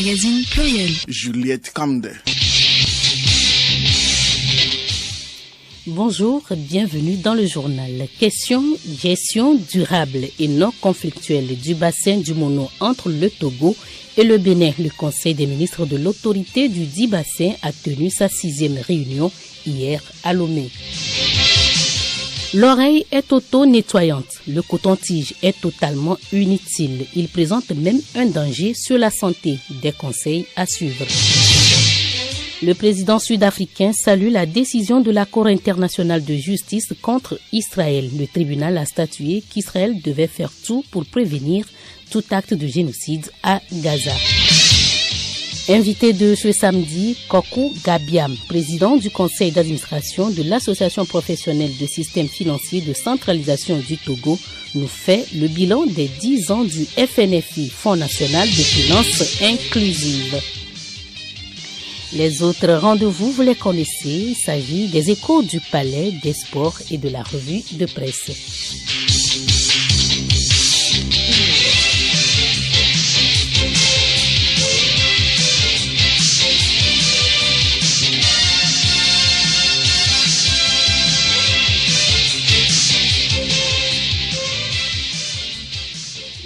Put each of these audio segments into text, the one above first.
Magazine Pluriel. Juliette Camde. Bonjour, bienvenue dans le journal. Question gestion durable et non conflictuelle du bassin du Mono entre le Togo et le Bénin. Le Conseil des ministres de l'autorité du dit bassin a tenu sa 6e réunion hier à Lomé. L'oreille est auto-nettoyante. Le coton-tige est totalement inutile. Il présente même un danger sur la santé. Des conseils à suivre. Le président sud-africain salue la décision de la Cour internationale de justice contre Israël. Le tribunal a statué qu'Israël devait faire tout pour prévenir tout acte de génocide à Gaza. Invité de ce samedi, Kokou Gabiam, président du conseil d'administration de l'Association professionnelle de systèmes financiers de centralisation du Togo, nous fait le bilan des 10 ans du FNFI, Fonds national de finances inclusives. Les autres rendez-vous, vous les connaissez, il s'agit des échos du palais, des sports et de la revue de presse.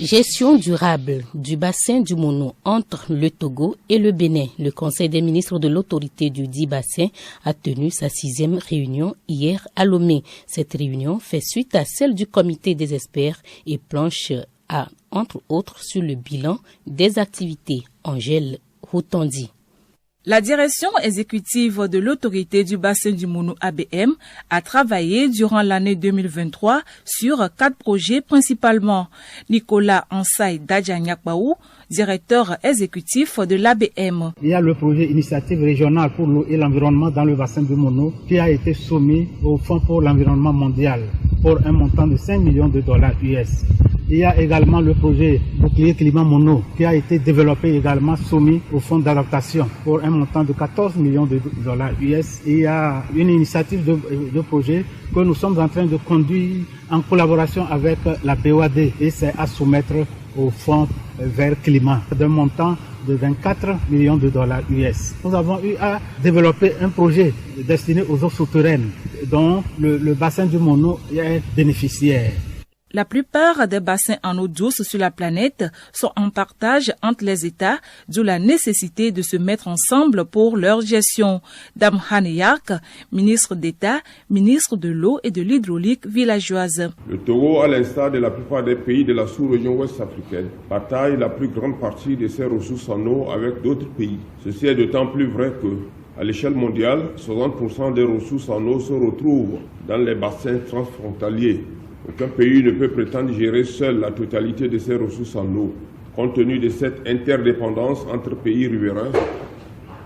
Gestion durable du bassin du Mono entre le Togo et le Bénin. Le Conseil des ministres de l'autorité du dit bassin a tenu sa 6e réunion hier à Lomé. Cette réunion fait suite à celle du comité des experts et planche à, entre autres, sur le bilan des activités. Angèle Routondi. La direction exécutive de l'autorité du bassin du Mono ABM a travaillé durant l'année 2023 sur 4 projets principalement. Nicolas Ansai Dadjaniakbaou, directeur exécutif de l'ABM. Il y a le projet Initiative régionale pour l'eau et l'environnement dans le bassin du Mono qui a été soumis au Fonds pour l'environnement mondial pour un montant de 5 millions de dollars US. Il y a également le projet Bouclier Climat Mono qui a été développé également soumis au fonds d'adaptation pour un montant de 14 millions de dollars US. Il y a une initiative de projet que nous sommes en train de conduire en collaboration avec la BOAD et c'est à soumettre au fonds vert climat d'un montant de 24 millions de dollars US. Nous avons eu à développer un projet destiné aux eaux souterraines dont le bassin du Mono est bénéficiaire. La plupart des bassins en eau douce sur la planète sont en partage entre les États, d'où la nécessité de se mettre ensemble pour leur gestion. Dame Haneyak, ministre d'État, ministre de l'eau et de l'hydraulique villageoise. Le Togo, à l'instar de la plupart des pays de la sous-région ouest-africaine, partage la plus grande partie de ses ressources en eau avec d'autres pays. Ceci est d'autant plus vrai que, à l'échelle mondiale, 60% des ressources en eau se retrouvent dans les bassins transfrontaliers. Aucun pays ne peut prétendre gérer seul la totalité de ses ressources en eau. Compte tenu de cette interdépendance entre pays riverains,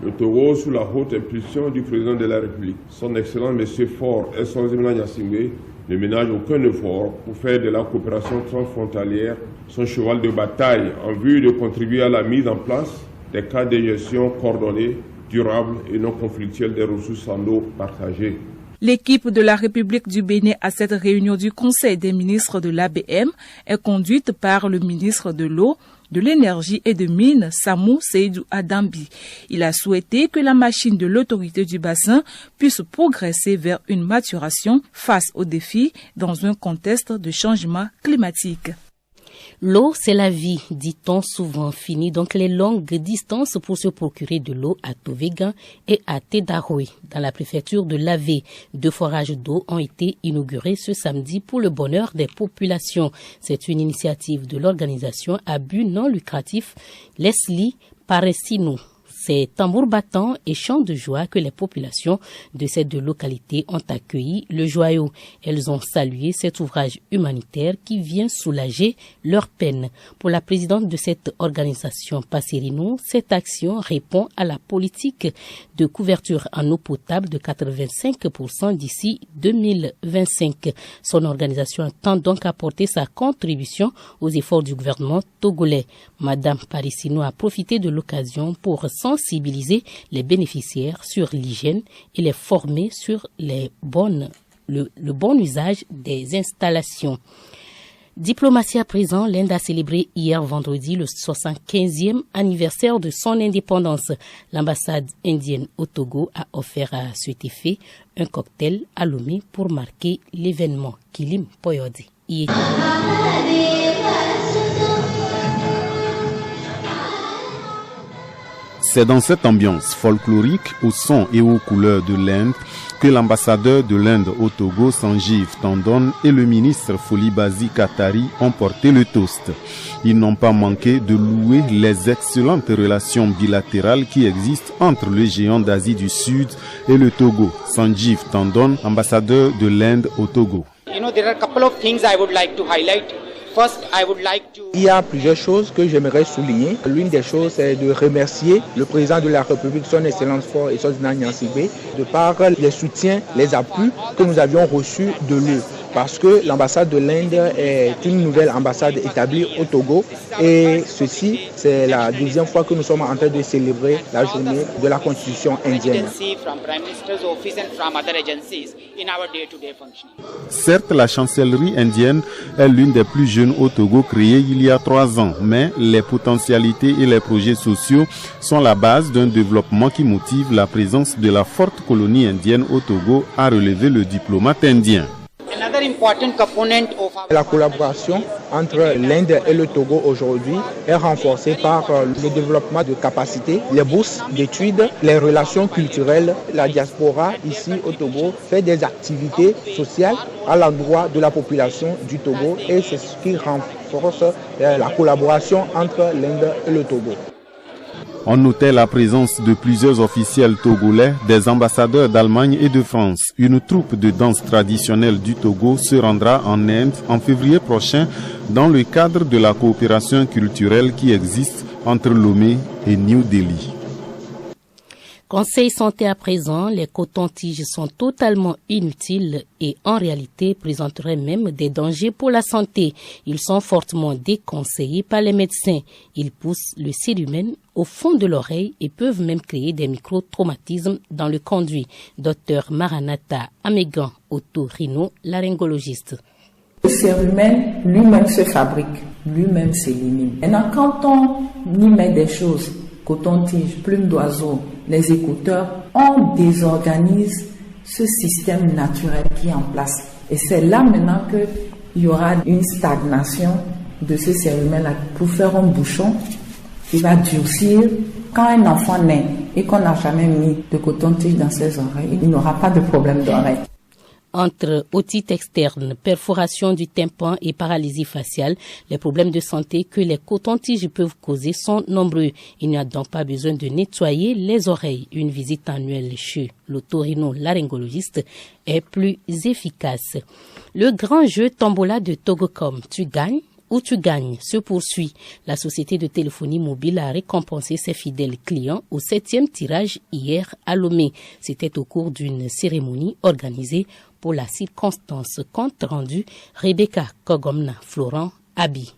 le Togo, sous la haute impulsion du président de la République, son Excellence M. Faure et son Zemina Gnassingbé, ne ménage aucun effort pour faire de la coopération transfrontalière son cheval de bataille en vue de contribuer à la mise en place des cadres de gestion coordonnés, durables et non conflictuels des ressources en eau partagées. L'équipe de la République du Bénin à cette réunion du Conseil des ministres de l'ABM est conduite par le ministre de l'eau, de l'énergie et de mines, Samou Seydou Adambi. Il a souhaité que la machine de l'autorité du bassin puisse progresser vers une maturation face aux défis dans un contexte de changement climatique. L'eau, c'est la vie, dit-on souvent. Fini donc les longues distances pour se procurer de l'eau à Tovégan et à Tedaroy. Dans la préfecture de Lavé, 2 forages d'eau ont été inaugurés ce samedi pour le bonheur des populations. C'est une initiative de l'organisation à but non lucratif Leslie Paresino. C'est tambour battant et chants de joie que les populations de ces 2 localités ont accueilli le joyau. Elles ont salué cet ouvrage humanitaire qui vient soulager leur peine. Pour la présidente de cette organisation, Passerino, cette action répond à la politique de couverture en eau potable de 85% d'ici 2025. Son organisation entend donc apporter sa contribution aux efforts du gouvernement togolais. Madame Paresino a profité de l'occasion pour sensibiliser les bénéficiaires sur l'hygiène et les former sur le bon usage des installations. Diplomatie à présent, l'Inde a célébré hier vendredi le 75e anniversaire de son indépendance. L'ambassade indienne au Togo a offert à cet effet un cocktail à Lomé pour marquer l'événement. Kilim Poyodi. C'est dans cette ambiance folklorique, au son et aux couleurs de l'Inde, que l'ambassadeur de l'Inde au Togo, Sanjeev Tandon, et le ministre Folibasi Katari ont porté le toast. Ils n'ont pas manqué de louer les excellentes relations bilatérales qui existent entre le géant d'Asie du Sud et le Togo. Sanjeev Tandon, ambassadeur de l'Inde au Togo. There are a couple of things I would like to highlight. Il y a plusieurs choses que j'aimerais souligner. L'une des choses, c'est de remercier le président de la République, son Excellence Faure Essoufou Gnassingbe, de par les soutiens, les appuis que nous avions reçus de lui. Parce que l'ambassade de l'Inde est une nouvelle ambassade établie au Togo. Et ceci, c'est la deuxième fois que nous sommes en train de célébrer la journée de la Constitution indienne. Certes, la chancellerie indienne est l'une des plus jeunes au Togo, créée il y a 3 ans. Mais les potentialités et les projets sociaux sont la base d'un développement qui motive la présence de la forte colonie indienne au Togo, a relevé le diplomate indien. La collaboration entre l'Inde et le Togo aujourd'hui est renforcée par le développement de capacités, les bourses d'études, les relations culturelles. La diaspora ici au Togo fait des activités sociales à l'endroit de la population du Togo et c'est ce qui renforce la collaboration entre l'Inde et le Togo. On notait la présence de plusieurs officiels togolais, des ambassadeurs d'Allemagne et de France. Une troupe de danse traditionnelle du Togo se rendra en Inde en février prochain dans le cadre de la coopération culturelle qui existe entre Lomé et New Delhi. Conseil santé à présent, les cotons-tiges sont totalement inutiles et en réalité présenteraient même des dangers pour la santé. Ils sont fortement déconseillés par les médecins. Ils poussent le cérumen au fond de l'oreille et peuvent même créer des micro-traumatismes dans le conduit. Dr Maranatha Amegan, otorino-laryngologiste. Le cérumen lui-même se fabrique, lui-même s'élimine. Maintenant, quand on y met des choses, coton-tige, plume d'oiseau, les écouteurs, on désorganise ce système naturel qui est en place. Et c'est là maintenant qu'il y aura une stagnation de ce cérumen-là pour faire un bouchon qui va durcir. Quand un enfant naît et qu'on n'a jamais mis de coton-tige dans ses oreilles, il n'aura pas de problème d'oreille. Entre otite externe, perforation du tympan et paralysie faciale, les problèmes de santé que les cotons-tiges peuvent causer sont nombreux. Il n'y a donc pas besoin de nettoyer les oreilles. Une visite annuelle chez l'otorino-laryngologiste est plus efficace. Le grand jeu Tombola de Togocom, tu gagnes ou tu gagnes, se poursuit. La société de téléphonie mobile a récompensé ses fidèles clients au 7e tirage hier à Lomé. C'était au cours d'une cérémonie organisée pour la circonstance. Compte rendu, Rebecca Kogomna, Florent Abi.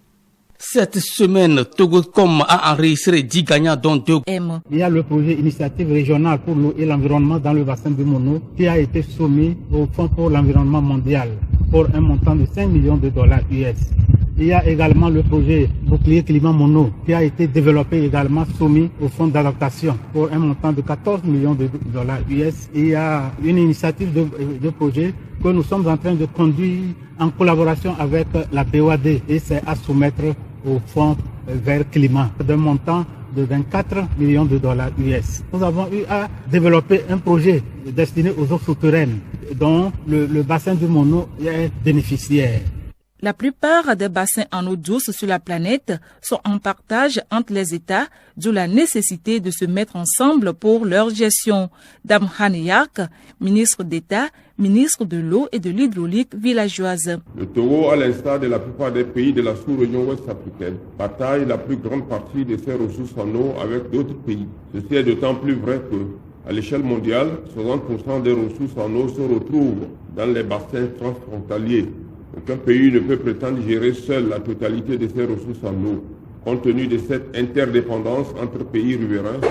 Cette semaine, Togocom a enregistré 10 gagnants dont 2 M. Il y a le projet Initiative régionale pour l'eau et l'environnement dans le bassin du Mono qui a été soumis au Fonds pour l'environnement mondial pour un montant de 5 millions de dollars US. Il y a également le projet Bouclier Climat Mono qui a été développé également soumis au fonds d'adaptation pour un montant de 14 millions de dollars US. Il y a une initiative de projet que nous sommes en train de conduire en collaboration avec la BOAD et c'est à soumettre au fonds vert climat d'un montant de 24 millions de dollars US. Nous avons eu à développer un projet destiné aux eaux souterraines dont le bassin du Mono est bénéficiaire. La plupart des bassins en eau douce sur la planète sont en partage entre les États, d'où la nécessité de se mettre ensemble pour leur gestion. Dame Haniyak, ministre d'État, ministre de l'eau et de l'hydraulique villageoise. Le Togo, à l'instar de la plupart des pays de la sous-région ouest-africaine, partage la plus grande partie de ses ressources en eau avec d'autres pays. Ceci est d'autant plus vrai que, à l'échelle mondiale, 60% des ressources en eau se retrouvent dans les bassins transfrontaliers. Aucun pays ne peut prétendre gérer seul la totalité de ses ressources en eau. Compte tenu de cette interdépendance entre pays riverains,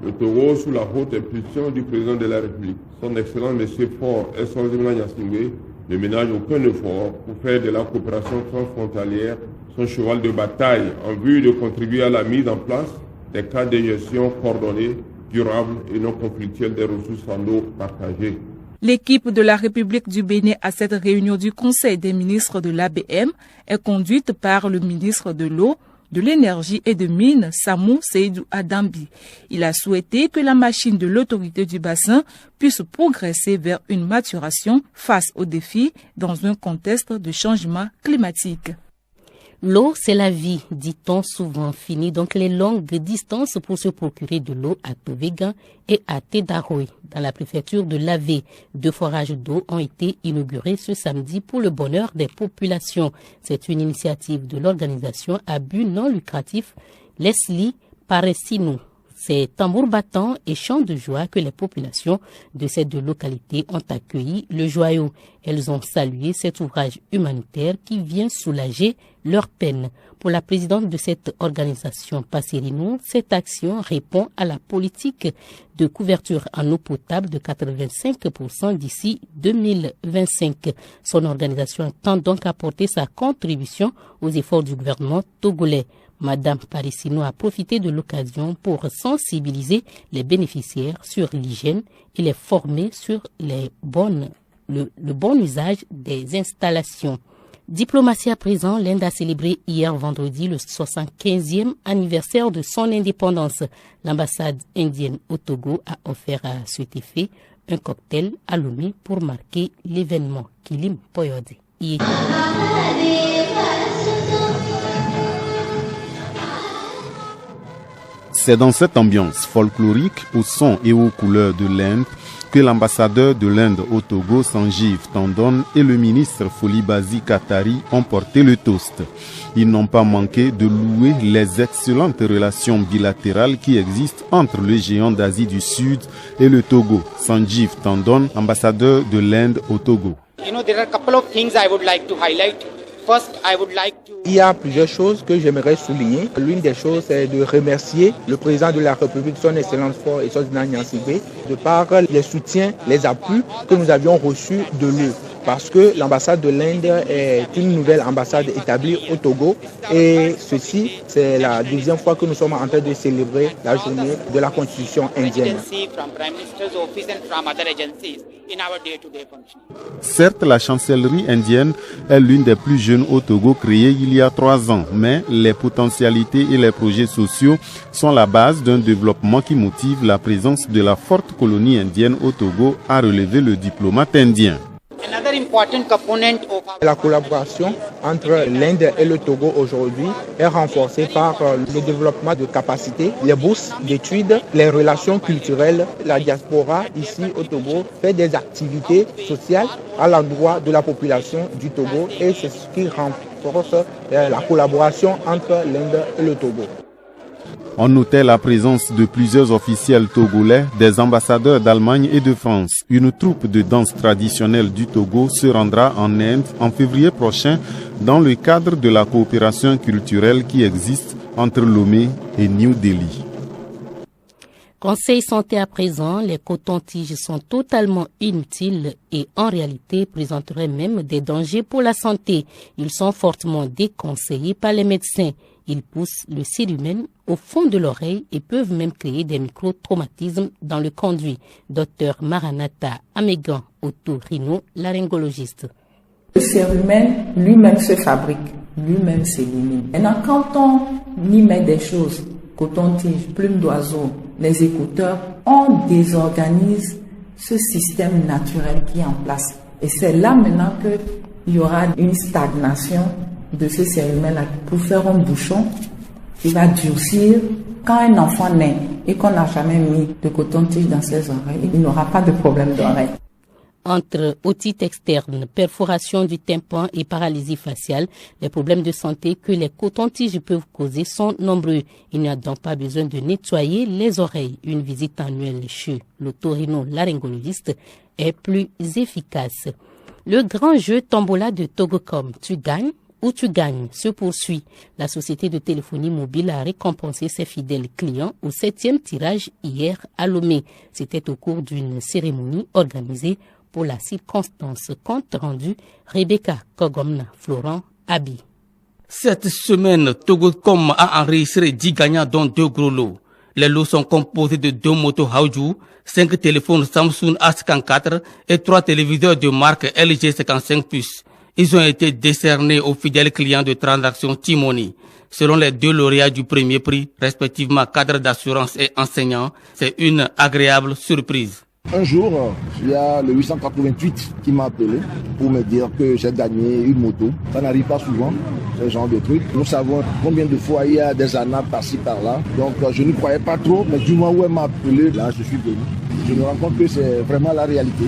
le Togo, sous la haute impulsion du président de la République, son Excellence M. Faure Essoufou Gnassingbe, ne ménage aucun effort pour faire de la coopération transfrontalière son cheval de bataille en vue de contribuer à la mise en place des cadres de gestion coordonnés, durables et non conflictuels des ressources en eau partagées. L'équipe de la République du Bénin à cette réunion du Conseil des ministres de l'ABM est conduite par le ministre de l'Eau, de l'Énergie et de Mines, Samou Seydou Adambi. Il a souhaité que la machine de l'autorité du bassin puisse progresser vers une maturation face aux défis dans un contexte de changement climatique. L'eau, c'est la vie, dit-on souvent. Fini donc les longues distances pour se procurer de l'eau à Tovégan et à Tedaroy. Dans la préfecture de l'Avé, 2 forages d'eau ont été inaugurés ce samedi pour le bonheur des populations. C'est une initiative de l'organisation à but non lucratif Leslie Paressinou. C'est tambour battant et chants de joie que les populations de ces 2 localités ont accueilli le joyau. Elles ont salué cet ouvrage humanitaire qui vient soulager leur peine. Pour la présidente de cette organisation, Passerinou, cette action répond à la politique de couverture en eau potable de 85% d'ici 2025. Son organisation tente donc à apporter sa contribution aux efforts du gouvernement togolais. Madame Parissino a profité de l'occasion pour sensibiliser les bénéficiaires sur l'hygiène et les former sur le bon usage des installations. Diplomatie à présent, l'Inde a célébré hier vendredi le 75e anniversaire de son indépendance. L'ambassade indienne au Togo a offert à cet effet un cocktail à Lomé pour marquer l'événement. Kilim Poyode. C'est dans cette ambiance folklorique, au son et aux couleurs de l'Inde, que l'ambassadeur de l'Inde au Togo, Sanjeev Tandon, et le ministre Folibasi Katari ont porté le toast. Ils n'ont pas manqué de louer les excellentes relations bilatérales qui existent entre le géant d'Asie du Sud et le Togo. Sanjeev Tandon, ambassadeur de l'Inde au Togo. There are a couple of things I would like to highlight. First, I would like to... Il y a plusieurs choses que j'aimerais souligner. L'une des choses, c'est de remercier le président de la République, son Excellence Fort et Sosdina Nyansibé, de par les soutiens, les appuis que nous avions reçus de lui. Parce que l'ambassade de l'Inde est une nouvelle ambassade établie au Togo. Et ceci, c'est la 2e fois que nous sommes en train de célébrer la journée de la Constitution indienne. Certes, la chancellerie indienne est l'une des plus jeunes au Togo, créée il y a 3 ans, mais les potentialités et les projets sociaux sont la base d'un développement qui motive la présence de la forte colonie indienne au Togo, a relevé le diplomate indien. La collaboration entre l'Inde et le Togo aujourd'hui est renforcée par le développement de capacités, les bourses d'études, les relations culturelles. La diaspora ici au Togo fait des activités sociales à l'endroit de la population du Togo et c'est ce qui renforce la collaboration entre l'Inde et le Togo. On notait la présence de plusieurs officiels togolais, des ambassadeurs d'Allemagne et de France. Une troupe de danse traditionnelle du Togo se rendra en Inde en février prochain dans le cadre de la coopération culturelle qui existe entre Lomé et New Delhi. Conseil santé à présent, les cotons-tiges sont totalement inutiles et en réalité présenteraient même des dangers pour la santé. Ils sont fortement déconseillés par les médecins. Ils poussent le cérumen au fond de l'oreille et peuvent même créer des micro-traumatismes dans le conduit. Docteur Maranatha Amegan Otorino, laryngologiste. Le cérumen lui-même se fabrique, lui-même s'élimine. Maintenant, quand on y met des choses, coton-tige, plume d'oiseau, les écouteurs, on désorganise ce système naturel qui est en place. Et c'est là maintenant qu'il y aura une stagnation de ce cérumen-là pour faire un bouchon qui va durcir. Quand un enfant naît et qu'on n'a jamais mis de coton-tige dans ses oreilles, il n'aura pas de problème d'oreille. Entre otite externe, perforation du tympan et paralysie faciale, les problèmes de santé que les cotons-tiges peuvent causer sont nombreux. Il n'y a donc pas besoin de nettoyer les oreilles. Une visite annuelle chez l'otorino-laryngologiste est plus efficace. Le grand jeu Tombola de Togocom, tu gagnes ou tu gagnes, se poursuit. La société de téléphonie mobile a récompensé ses fidèles clients au 7e tirage hier à Lomé. C'était au cours d'une cérémonie organisée pour la circonstance. Compte rendu, Rebecca Kogomna, Florent Abi. Cette semaine, Togocom a enregistré 10 gagnants dont 2 gros lots. Les lots sont composés de 2 motos Haoju, 5 téléphones Samsung A54 et 3 téléviseurs de marque LG 55+. Ils ont été décernés aux fidèles clients de transactions T-Money. Selon les 2 lauréats du premier prix, respectivement cadre d'assurance et enseignant, c'est une agréable surprise. Un jour, il y a le 888 qui m'a appelé pour me dire que j'ai gagné une moto. Ça n'arrive pas souvent, ce genre de truc. Nous savons combien de fois il y a des arnaques par-ci par-là. Donc je ne croyais pas trop, mais du moment où elle m'a appelé, là je suis venu. Je me rends compte que c'est vraiment la réalité.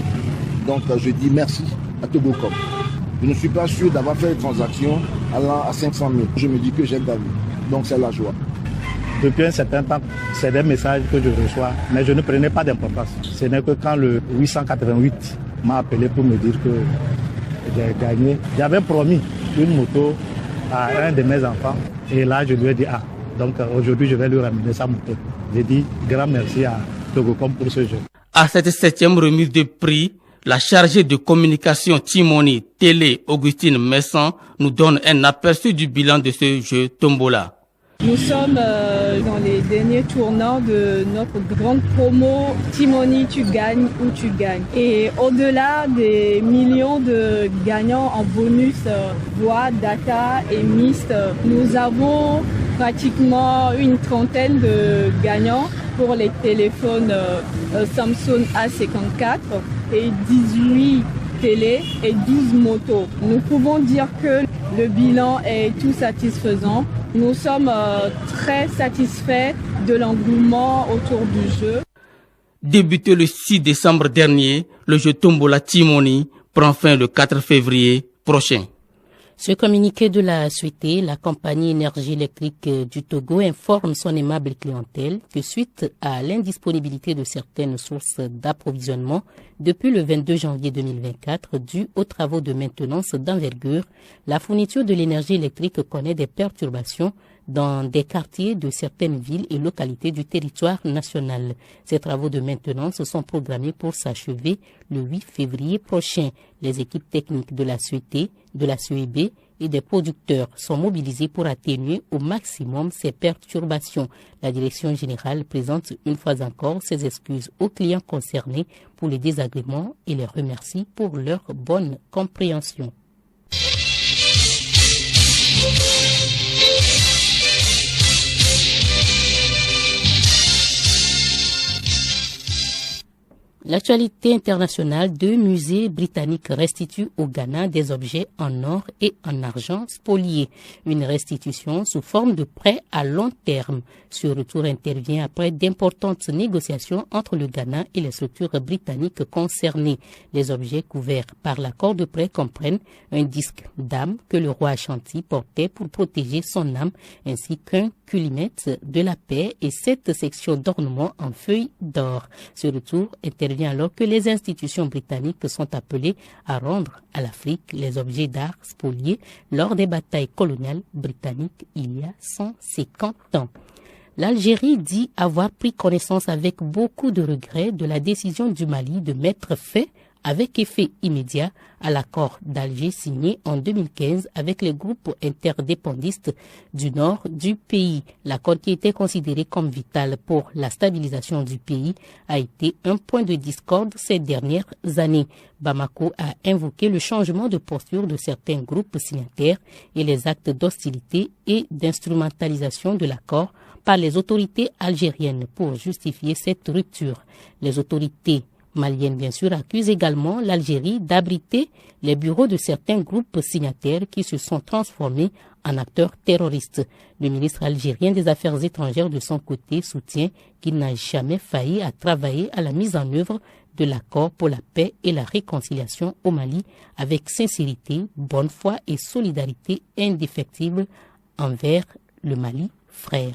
Donc je dis merci à Togocom. Je ne suis pas sûr d'avoir fait une transaction allant à 500 000. Je me dis que j'ai gagné. Donc c'est la joie. Depuis un certain temps, c'est des messages que je reçois, mais je ne prenais pas d'importance. Ce n'est que quand le 888 m'a appelé pour me dire que j'ai gagné. J'avais promis une moto à un de mes enfants et là je lui ai dit donc aujourd'hui je vais lui ramener sa moto. J'ai dit grand merci à Togocom pour ce jeu. À cette 7e remise de prix, la chargée de communication T-Money Télé Augustine Messan nous donne un aperçu du bilan de ce jeu Tombola. Nous sommes dans les derniers tournants de notre grande promo T-Money, tu gagnes ou tu gagnes. Et au-delà des millions de gagnants en bonus, voix, data et mixte, nous avons pratiquement une trentaine de gagnants pour les téléphones Samsung A54 et 18 télé et 12 motos. Nous pouvons dire que le bilan est tout satisfaisant. Nous sommes très satisfaits de l'engouement autour du jeu. Débuté le 6 décembre dernier, le jeu Tombola T-Money prend fin le 4 février prochain. Ce communiqué de la SUETE, la compagnie énergie électrique du Togo, informe son aimable clientèle que suite à l'indisponibilité de certaines sources d'approvisionnement depuis le 22 janvier 2024, dû aux travaux de maintenance d'envergure, la fourniture de l'énergie électrique connaît des perturbations dans des quartiers de certaines villes et localités du territoire national. Ces travaux de maintenance sont programmés pour s'achever le 8 février prochain. Les équipes techniques de la SUETE, de la SUEB et des producteurs sont mobilisés pour atténuer au maximum ces perturbations. La direction générale présente une fois encore ses excuses aux clients concernés pour les désagréments et les remercie pour leur bonne compréhension. L'actualité internationale, 2 musées britanniques restituent au Ghana des objets en or et en argent spoliés. Une restitution sous forme de prêt à long terme. Ce retour intervient après d'importantes négociations entre le Ghana et les structures britanniques concernées. Les objets couverts par l'accord de prêt comprennent un disque d'âme que le roi Ashanti portait pour protéger son âme, ainsi qu'un culimètre de la paix et 7 sections d'ornements en feuilles d'or. Ce retour intervient alors que les institutions britanniques sont appelées à rendre à l'Afrique les objets d'art spoliés lors des batailles coloniales britanniques il y a 150 ans. L'Algérie dit avoir pris connaissance avec beaucoup de regrets de la décision du Mali de mettre fin avec effet immédiat à l'accord d'Alger signé en 2015 avec les groupes interdépendistes du nord du pays. L'accord qui était considéré comme vital pour la stabilisation du pays a été un point de discorde ces dernières années. Bamako a invoqué le changement de posture de certains groupes signataires et les actes d'hostilité et d'instrumentalisation de l'accord par les autorités algériennes pour justifier cette rupture. Les autorités malienne, bien sûr, accuse également l'Algérie d'abriter les bureaux de certains groupes signataires qui se sont transformés en acteurs terroristes. Le ministre algérien des Affaires étrangères, de son côté, soutient qu'il n'a jamais failli à travailler à la mise en œuvre de l'accord pour la paix et la réconciliation au Mali avec sincérité, bonne foi et solidarité indéfectible envers le Mali frère.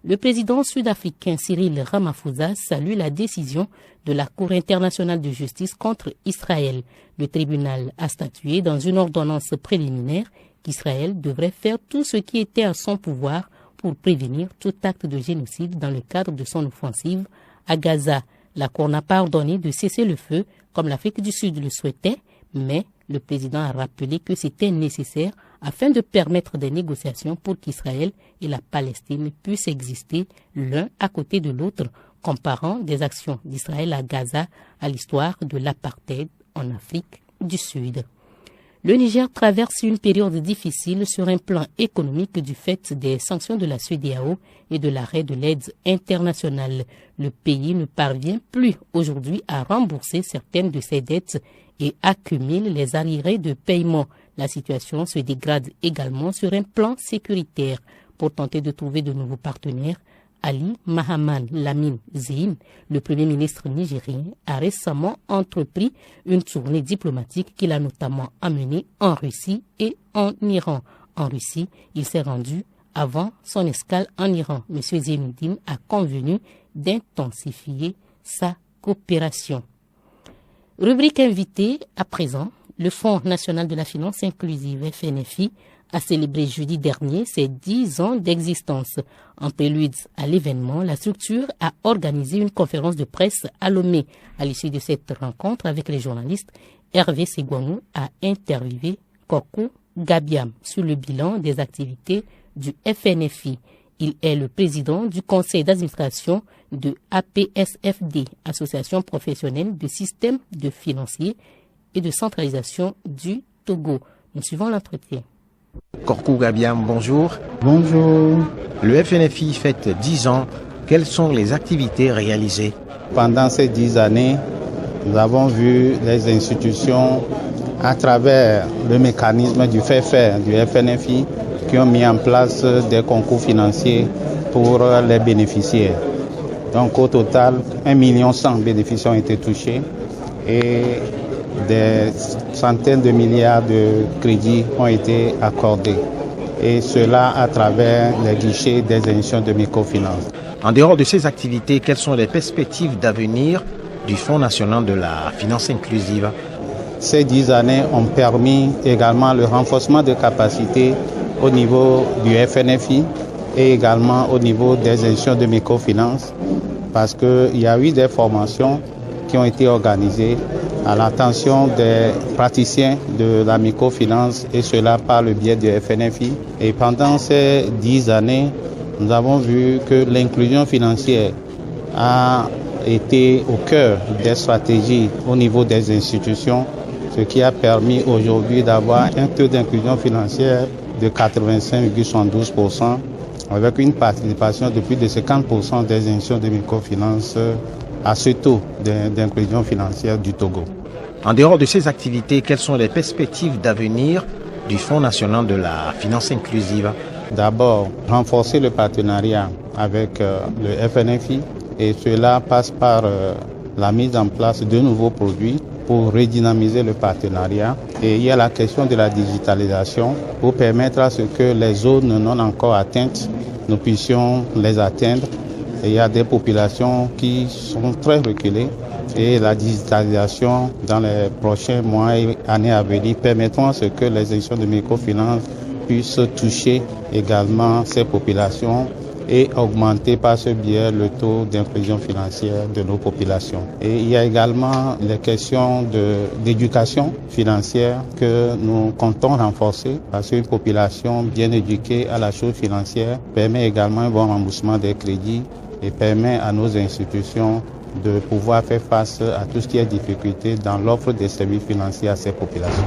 Le président sud-africain Cyril Ramaphosa salue la décision de la Cour internationale de justice contre Israël. Le tribunal a statué dans une ordonnance préliminaire qu'Israël devrait faire tout ce qui était en son pouvoir pour prévenir tout acte de génocide dans le cadre de son offensive à Gaza. L'accord n'a pas ordonné de cesser le feu comme l'Afrique du Sud le souhaitait, mais le président a rappelé que c'était nécessaire afin de permettre des négociations pour qu'Israël et la Palestine puissent exister l'un à côté de l'autre, comparant des actions d'Israël à Gaza à l'histoire de l'apartheid en Afrique du Sud. Le Niger traverse une période difficile sur un plan économique du fait des sanctions de la CEDEAO et de l'arrêt de l'aide internationale. Le pays ne parvient plus aujourd'hui à rembourser certaines de ses dettes et accumule les arriérés de paiement. La situation se dégrade également sur un plan sécuritaire. Pour tenter de trouver de nouveaux partenaires, Ali Mahaman Lamine Zein, le premier ministre nigérien, a récemment entrepris une tournée diplomatique qu'il a notamment amenée en Russie et en Iran. En Russie, il s'est rendu avant son escale en Iran. M. Zainuddin a convenu d'intensifier sa coopération. Rubrique invitée à présent, le Fonds national de la finance inclusive FNFI a célébré jeudi dernier ses 10 ans d'existence. En prélude à l'événement, la structure a organisé une conférence de presse à Lomé. À l'issue de cette rencontre avec les journalistes, Hervé Segouanou a interviewé Korkou Gabiam sur le bilan des activités du FNFI. Il est le président du conseil d'administration de APSFD, Association professionnelle de systèmes de financiers et de centralisation du Togo. Nous suivons l'entretien. Korkou Gabiam, bonjour. Bonjour. Le FNFI fête 10 ans. Quelles sont les activités réalisées? Pendant ces 10 années, nous avons vu les institutions, à travers le mécanisme du fait-faire du FNFI, qui ont mis en place des concours financiers pour les bénéficiaires. Donc au total, 1 100 000 bénéficiaires ont été touchés et des centaines de milliards de crédits ont été accordés. Et cela à travers les guichets des institutions de microfinance. En dehors de ces activités, quelles sont les perspectives d'avenir du Fonds national de la finance inclusive? Ces 10 années ont permis également le renforcement de capacités au niveau du FNFI et également au niveau des institutions de microfinance, parce qu'il y a eu des formations qui ont été organisées à l'attention des praticiens de la microfinance, et cela par le biais du FNFI. Et pendant ces 10 années, nous avons vu que l'inclusion financière a été au cœur des stratégies au niveau des institutions, ce qui a permis aujourd'hui d'avoir un taux d'inclusion financière de 85,72%, avec une participation de plus de 50% des institutions de microfinance à ce taux d'inclusion financière du Togo. En dehors de ces activités, quelles sont les perspectives d'avenir du Fonds national de la finance inclusive? D'abord, renforcer le partenariat avec le FNFI, et cela passe par la mise en place de nouveaux produits pour redynamiser le partenariat. Et il y a la question de la digitalisation pour permettre à ce que les zones non encore atteintes, nous puissions les atteindre. Et il y a des populations qui sont très reculées, et la digitalisation dans les prochains mois et années à venir permettront à ce que les institutions de microfinance puissent toucher également ces populations et augmenter par ce biais le taux d'inclusion financière de nos populations. Et il y a également les questions d'éducation financière que nous comptons renforcer, parce qu'une population bien éduquée à la chose financière permet également un bon remboursement des crédits et permet à nos institutions de pouvoir faire face à tout ce qui est difficulté dans l'offre des services financiers à ces populations.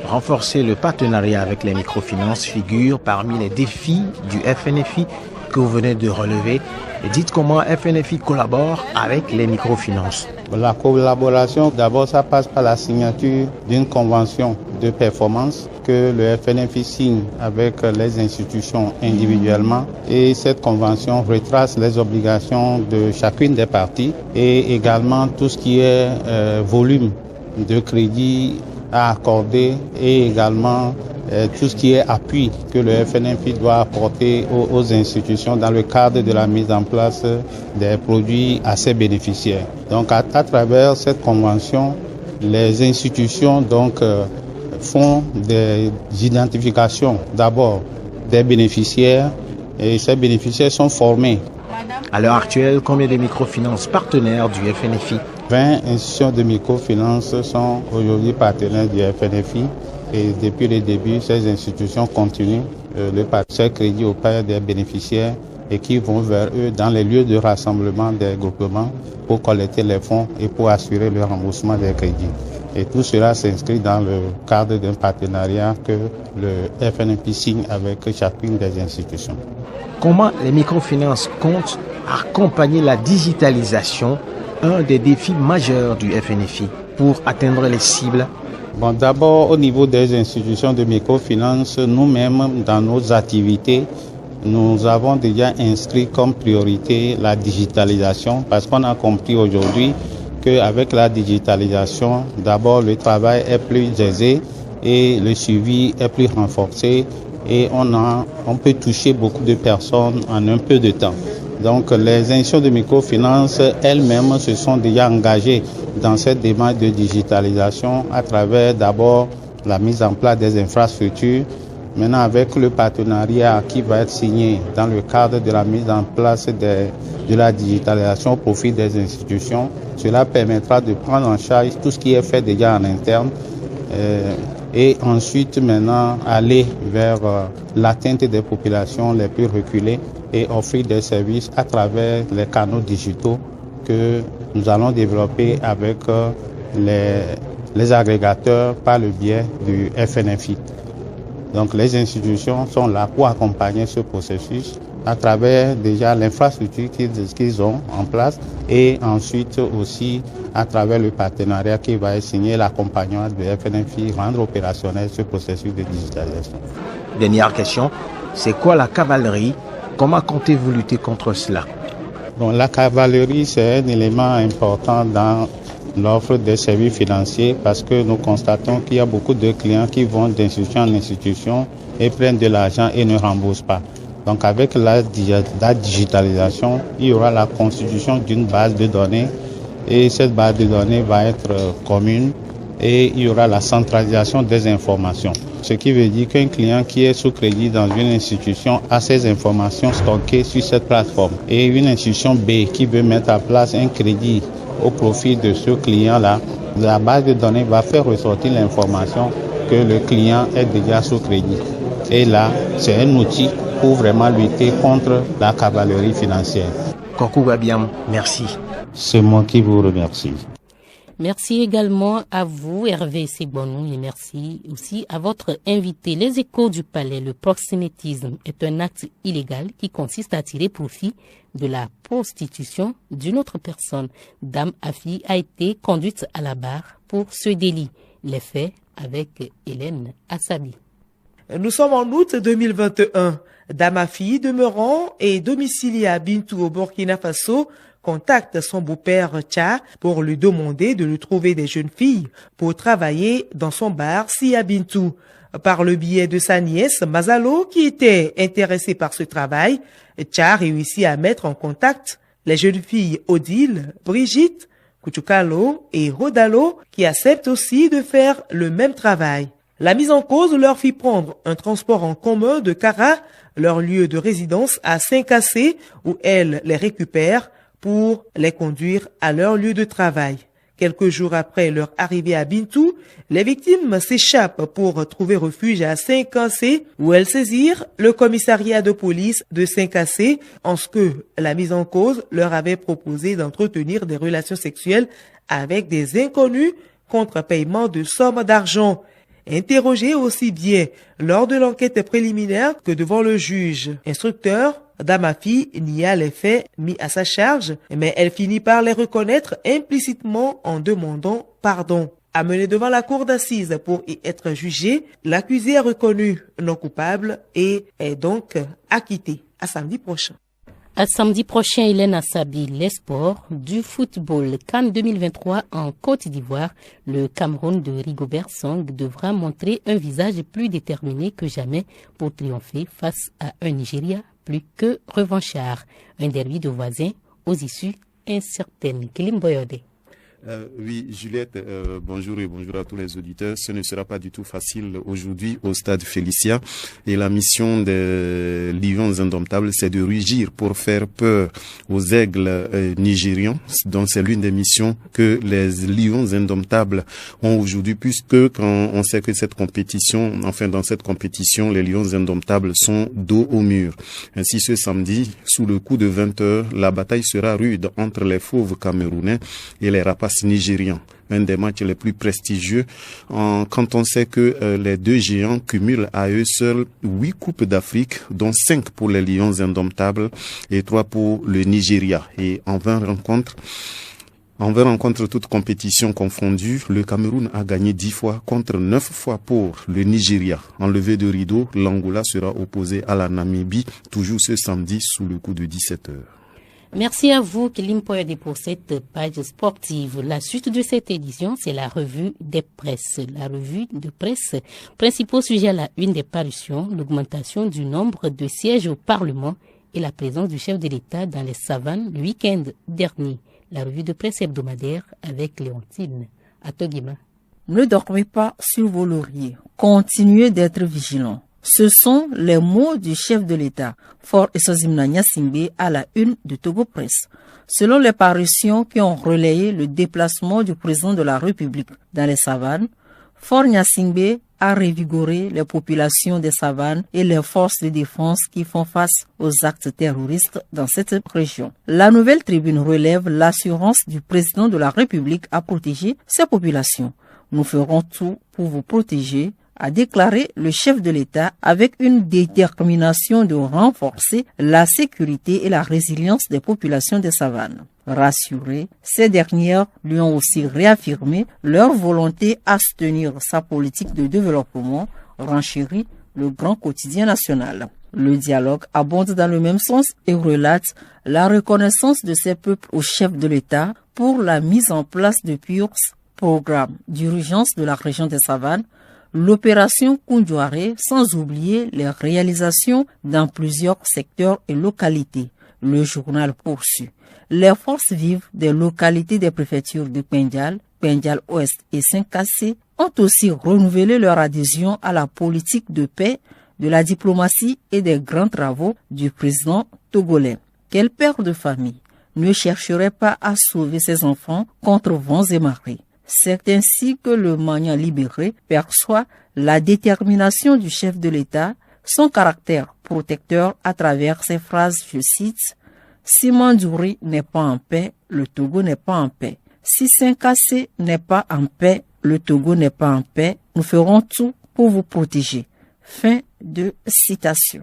Renforcer le partenariat avec les microfinances figure parmi les défis du FNFI que vous venez de relever. Et dites comment FNFI collabore avec les microfinances. La collaboration, d'abord, ça passe par la signature d'une convention de performance que le FNFI signe avec les institutions individuellement. Et cette convention retrace les obligations de chacune des parties et également tout ce qui est volume de crédit à accorder, et également tout ce qui est appui que le FNFI doit apporter aux institutions dans le cadre de la mise en place des produits à ses bénéficiaires. Donc à travers cette convention, les institutions font des identifications d'abord des bénéficiaires, et ces bénéficiaires sont formés À l'heure actuelle, combien de microfinances partenaires du FNFI? 20 institutions de microfinance sont aujourd'hui partenaires du FNFI et depuis le début, ces institutions continuent le partage crédit auprès des bénéficiaires et qui vont vers eux dans les lieux de rassemblement des groupements pour collecter les fonds et pour assurer le remboursement des crédits. Et tout cela s'inscrit dans le cadre d'un partenariat que le FNFI signe avec chacune des institutions. Comment les microfinances comptent accompagner la digitalisation, un des défis majeurs du FNFI, pour atteindre les cibles? Bon, d'abord, au niveau des institutions de microfinance, nous-mêmes, dans nos activités, nous avons déjà inscrit comme priorité la digitalisation parce qu'on a compris aujourd'hui qu'avec la digitalisation, d'abord, le travail est plus aisé et le suivi est plus renforcé et on peut toucher beaucoup de personnes en un peu de temps. Donc, les institutions de microfinance elles-mêmes se sont déjà engagées dans cette démarche de digitalisation à travers d'abord la mise en place des infrastructures. Maintenant, avec le partenariat qui va être signé dans le cadre de la mise en place de la digitalisation au profit des institutions, cela permettra de prendre en charge tout ce qui est fait déjà en interne et ensuite maintenant aller vers l'atteinte des populations les plus reculées et offrir des services à travers les canaux digitaux que nous allons développer avec les agrégateurs par le biais du FNFI. Donc les institutions sont là pour accompagner ce processus à travers déjà l'infrastructure qu'ils ont en place et ensuite aussi à travers le partenariat qui va signer l'accompagnement du FNFI, rendre opérationnel ce processus de digitalisation. Dernière question, c'est quoi la cavalerie? Comment comptez-vous lutter contre cela? Bon, la cavalerie, c'est un élément important dans l'offre des services financiers parce que nous constatons qu'il y a beaucoup de clients qui vont d'institution en institution et prennent de l'argent et ne remboursent pas. Donc avec la digitalisation, il y aura la constitution d'une base de données et cette base de données va être commune et il y aura la centralisation des informations. Ce qui veut dire qu'un client qui est sous crédit dans une institution a ses informations stockées sur cette plateforme et une institution B qui veut mettre en place un crédit au profit de ce client-là, la base de données va faire ressortir l'information que le client est déjà sous crédit. Et là, c'est un outil pour vraiment lutter contre la cavalerie financière. Kokou Gabiam, merci. C'est moi qui vous remercie. Merci également à vous, Hervé Segbonou, et merci aussi à votre invité. Les Échos du Palais, le proxénétisme est un acte illégal qui consiste à tirer profit de la prostitution d'une autre personne. Dame Afi a été conduite à la barre pour ce délit. Les faits avec Hélène Assabi. Nous sommes en août 2021. Dame Afi, demeurant et domiciliée à Bintou au Burkina Faso, contacte son beau-père Tcha pour lui demander de lui trouver des jeunes filles pour travailler dans son bar si à Bintou. Par le biais de sa nièce Mazalo, qui était intéressée par ce travail, Tcha réussit à mettre en contact les jeunes filles Odile, Brigitte, Kuchukalo et Rodalo, qui acceptent aussi de faire le même travail. La mise en cause leur fit prendre un transport en commun de Kara, leur lieu de résidence à Saint-Cassé, où elle les récupère pour les conduire à leur lieu de travail. Quelques jours après leur arrivée à Bintou, les victimes s'échappent pour trouver refuge à Saint-Cassé, où elles saisirent le commissariat de police de Saint-Cassé, en ce que la mise en cause leur avait proposé d'entretenir des relations sexuelles avec des inconnus contre paiement de sommes d'argent. Interrogée aussi bien lors de l'enquête préliminaire que devant le juge instructeur, Dame Afi nia les faits mis à sa charge, mais elle finit par les reconnaître implicitement en demandant pardon. Amenée devant la cour d'assises pour y être jugée, l'accusée est reconnue non coupable et est donc acquittée. À samedi prochain. À samedi prochain, Hélène Assabi, les sports du football. CAN 2023 en Côte d'Ivoire. Le Cameroun de Rigobert Song devra montrer un visage plus déterminé que jamais pour triompher face à un Nigeria plus que revanchard. Un derby de voisins aux issues incertaines. Kilim Boyode. Oui, Juliette, bonjour et bonjour à tous les auditeurs. Ce ne sera pas du tout facile aujourd'hui au stade Félicia. Et la mission des Lions Indomptables, c'est de rugir pour faire peur aux aigles nigérians. Donc c'est l'une des missions que les Lions Indomptables ont aujourd'hui, puisque quand on sait que dans cette compétition, les Lions Indomptables sont dos au mur. Ainsi, ce samedi, sous le coup de 20h, la bataille sera rude entre les fauves camerounais et les rapaces nigérians. Un des matchs les plus prestigieux quand on sait que les deux géants cumulent à eux seuls 8 coupes d'Afrique, dont 5 pour les Lions Indomptables et 3 pour le Nigeria. Et en 20 rencontres, toutes compétitions confondues, le Cameroun a gagné 10 fois contre 9 fois pour le Nigeria. En levée de rideau, l'Angola sera opposé à la Namibie, toujours ce samedi sous le coup de 17h. Merci à vous, Kélim Poyade, pour cette page sportive. La suite de cette édition, c'est la revue des presses. La revue de presse, principaux sujets à la une des parutions, l'augmentation du nombre de sièges au Parlement et la présence du chef de l'État dans les savanes le week-end dernier. La revue de presse hebdomadaire avec Léontine Atogima. Ne dormez pas sur vos lauriers. Continuez d'être vigilants. Ce sont les mots du chef de l'État, Faure Essozimna Gnassingbé, à la une de Togo Presse. Selon les parutions qui ont relayé le déplacement du président de la République dans les savanes, Faure Gnassingbé a revigoré les populations des savanes et les forces de défense qui font face aux actes terroristes dans cette région. La Nouvelle Tribune relève l'assurance du président de la République à protéger ces populations. Nous ferons tout pour vous protéger, a déclaré le chef de l'État avec une détermination de renforcer la sécurité et la résilience des populations des savanes. Rassurés, ces dernières lui ont aussi réaffirmé leur volonté à soutenir sa politique de développement, renchérit le grand quotidien national. Le dialogue abonde dans le même sens et relate la reconnaissance de ces peuples au chef de l'État pour la mise en place de PURS, programme d'urgence de la région des savanes, l'opération Koundouaré, sans oublier les réalisations dans plusieurs secteurs et localités. Le journal poursuit. Les forces vives des localités des préfectures de Pendial, Pendial Ouest et Saint-Cassé ont aussi renouvelé leur adhésion à la politique de paix, de la diplomatie et des grands travaux du président togolais. Quel père de famille ne chercherait pas à sauver ses enfants contre vents et marées? C'est ainsi que le Manya libéré perçoit la détermination du chef de l'État, son caractère protecteur à travers ses phrases, je cite, « Si Mandouri n'est pas en paix, le Togo n'est pas en paix. Si Saint-Cassé n'est pas en paix, le Togo n'est pas en paix. Nous ferons tout pour vous protéger. » Fin de citation.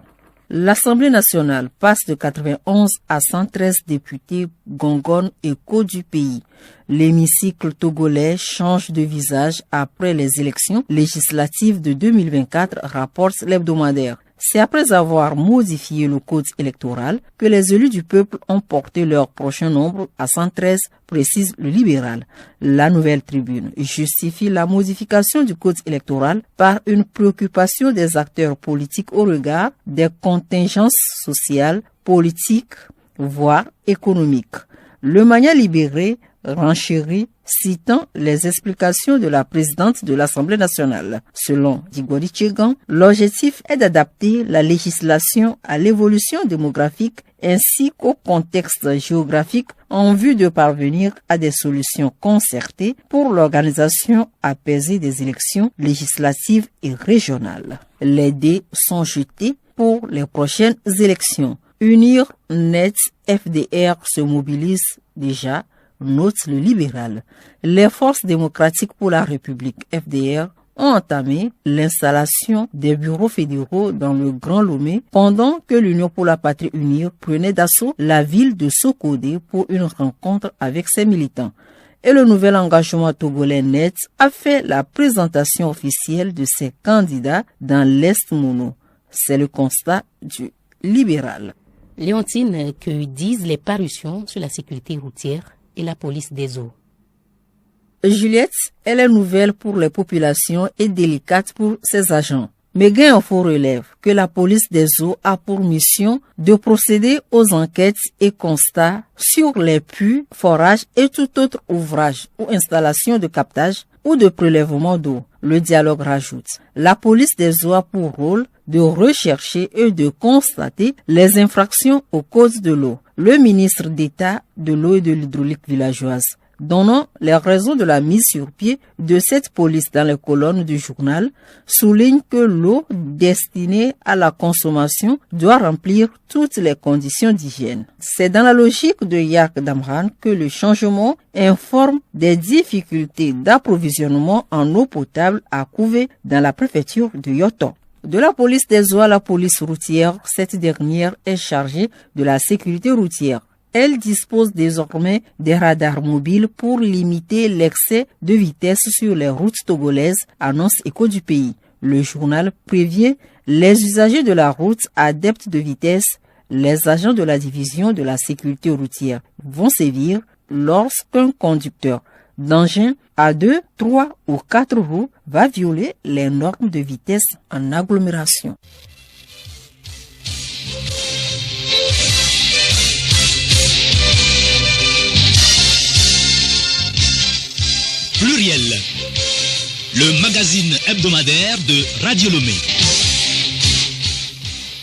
L'Assemblée nationale passe de 91 à 113 députés Gongon et Co du pays. L'hémicycle togolais change de visage après les élections législatives de 2024, rapporte l'hebdomadaire. C'est après avoir modifié le code électoral que les élus du peuple ont porté leur prochain nombre à 113, précise le libéral. La Nouvelle Tribune justifie la modification du code électoral par une préoccupation des acteurs politiques au regard des contingences sociales, politiques, voire économiques. Le Manya libéré renchérit citant les explications de la présidente de l'Assemblée nationale. Selon Digori Tchegan, l'objectif est d'adapter la législation à l'évolution démographique ainsi qu'au contexte géographique en vue de parvenir à des solutions concertées pour l'organisation apaisée des élections législatives et régionales. Les dés sont jetés pour les prochaines élections. Unir Net FDR se mobilise déjà, note le libéral. Les forces démocratiques pour la République FDR ont entamé l'installation des bureaux fédéraux dans le Grand Lomé pendant que l'Union pour la Patrie Unie prenait d'assaut la ville de Sokodé pour une rencontre avec ses militants. Et le nouvel engagement togolais Net a fait la présentation officielle de ses candidats dans l'Est Mono. C'est le constat du libéral. Léontine, que disent les parutions sur la sécurité routière et la police des eaux? Juliette, elle est nouvelle pour les populations et délicate pour ses agents. Meguin Info relève que la police des eaux a pour mission de procéder aux enquêtes et constats sur les puits, forages et tout autre ouvrage ou installation de captage ou de prélèvement d'eau. Le dialogue rajoute: la police des eaux a pour rôle de rechercher et de constater les infractions au code de l'eau. Le ministre d'État de l'eau et de l'hydraulique villageoise, donnant les raisons de la mise sur pied de cette police dans les colonnes du journal, souligne que l'eau destinée à la consommation doit remplir toutes les conditions d'hygiène. C'est dans la logique de Yark Damran que le changement informe des difficultés d'approvisionnement en eau potable à Kouvé dans la préfecture de Yoto. De la police des eaux à la police routière, cette dernière est chargée de la sécurité routière. Elle dispose désormais des radars mobiles pour limiter l'excès de vitesse sur les routes togolaises, annonce Écho du pays. Le journal prévient les usagers de la route adeptes de vitesse. Les agents de la division de la sécurité routière vont sévir lorsqu'un conducteur d'engin à 2, 3 ou 4 roues va violer les normes de vitesse en agglomération. Pluriel, le magazine hebdomadaire de Radio Lomé.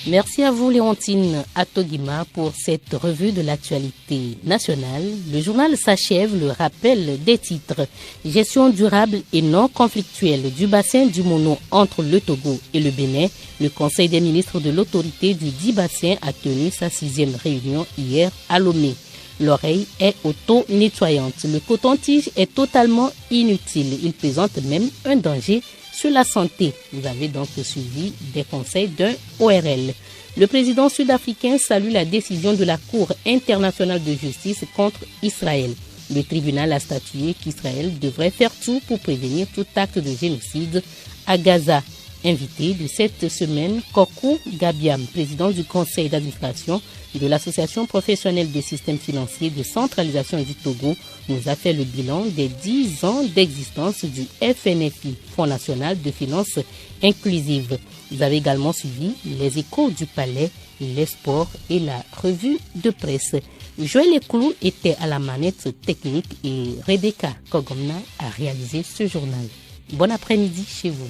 Merci à vous Léontine Atogima pour cette revue de l'actualité nationale. Le journal s'achève, le rappel des titres. Gestion durable et non conflictuelle du bassin du Mono entre le Togo et le Bénin. Le Conseil des ministres de l'autorité du dit bassin a tenu sa 6e réunion hier à Lomé. L'oreille est auto-nettoyante. Le coton-tige est totalement inutile. Il présente même un danger sur la santé. Vous avez donc suivi des conseils d'un ORL. Le président sud-africain salue la décision de la Cour internationale de justice contre Israël. Le tribunal a statué qu'Israël devrait faire tout pour prévenir tout acte de génocide à Gaza. Invité de cette semaine, Kokou Gabiam, président du conseil d'administration de l'association professionnelle des systèmes financiers de centralisation du Togo, nous a fait le bilan des 10 ans d'existence du FNFI, Fonds national de finances inclusives. Vous avez également suivi les échos du palais, les sports et la revue de presse. Joël Eclou était à la manette technique et Rebecca Kogomna a réalisé ce journal. Bon après-midi chez vous.